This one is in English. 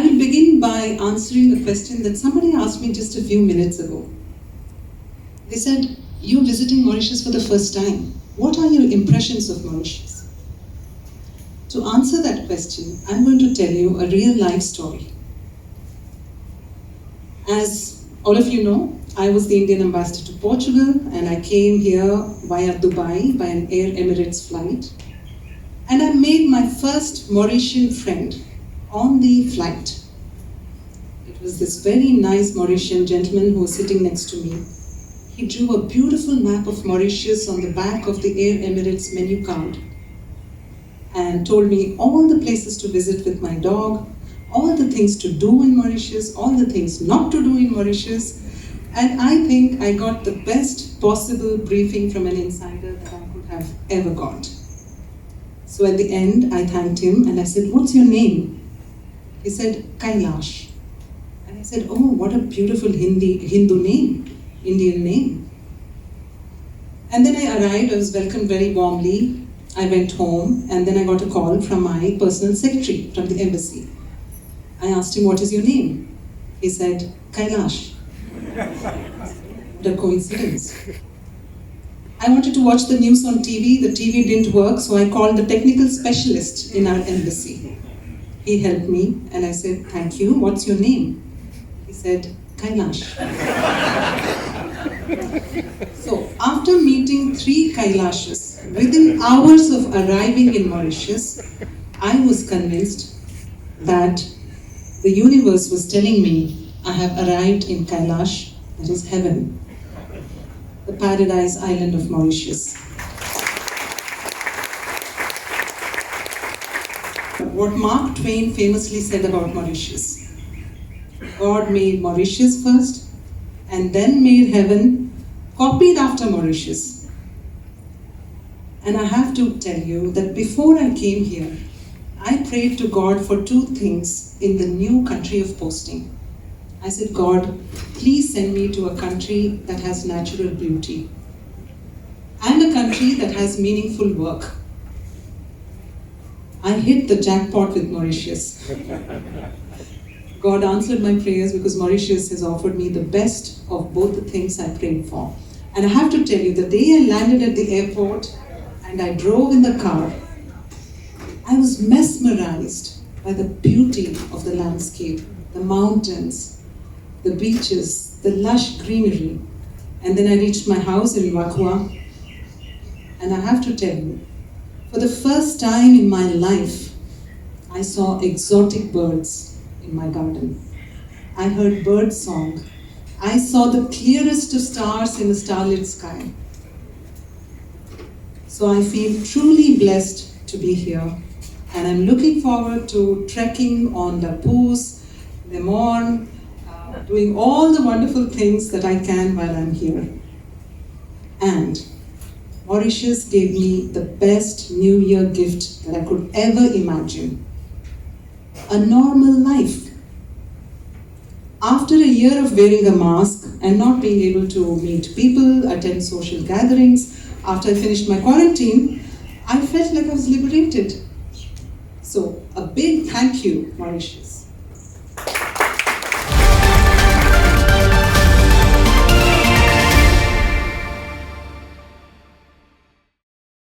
I will begin by answering a question that somebody asked me just a few minutes ago. They said, "You're visiting Mauritius for the first time. What are your impressions of Mauritius?" To answer that question, I'm going to tell you a real life story. As all of you know, I was the Indian ambassador to Portugal, and I came here via Dubai by an Air Emirates flight. And I made my first Mauritian friend on the flight. It was this very nice Mauritian gentleman who was sitting next to me. He drew a beautiful map of Mauritius on the back of the Air Emirates menu card and told me all the places to visit with my dog, all the things to do in Mauritius, all the things not to do in Mauritius. And I think I got the best possible briefing from an insider that I could have ever got. So at the end, I thanked him and I said, "What's your name?" He said, "Kailash." And I said, "Oh, what a beautiful Hindu name, Indian name." And then I arrived, I was welcomed very warmly. I went home, and then I got a call from my personal secretary from the embassy. I asked him, "What is your name?" He said, "Kailash." What a coincidence. I wanted to watch the news on TV. The TV didn't work, so I called the technical specialist in our embassy. He helped me, and I said, "Thank you. What's your name?" He said, "Kailash." So, after meeting 3 Kailashes, within hours of arriving in Mauritius, I was convinced that the universe was telling me I have arrived in Kailash, that is heaven, the paradise island of Mauritius. What Mark Twain famously said about Mauritius: God made Mauritius first, and then made heaven, copied after Mauritius. And I have to tell you that before I came here, I prayed to God for 2 things in the new country of posting. I said, "God, please send me to a country that has natural beauty and a country that has meaningful work." I hit the jackpot with Mauritius. God answered my prayers because Mauritius has offered me the best of both the things I prayed for. And I have to tell you, the day I landed at the airport and I drove in the car, I was mesmerized by the beauty of the landscape, the mountains, the beaches, the lush greenery. And then I reached my house in Wakwa, and I have to tell you, for the first time in my life, I saw exotic birds in my garden. I heard bird song. I saw the clearest of stars in a starlit sky. So I feel truly blessed to be here, and I'm looking forward to trekking on La Pouce, Le Morne, doing all the wonderful things that I can while I'm here. And Mauritius gave me the best New Year gift that I could ever imagine: a normal life. After a year of wearing a mask and not being able to meet people, attend social gatherings, after I finished my quarantine, I felt like I was liberated. So, a big thank you, Mauritius.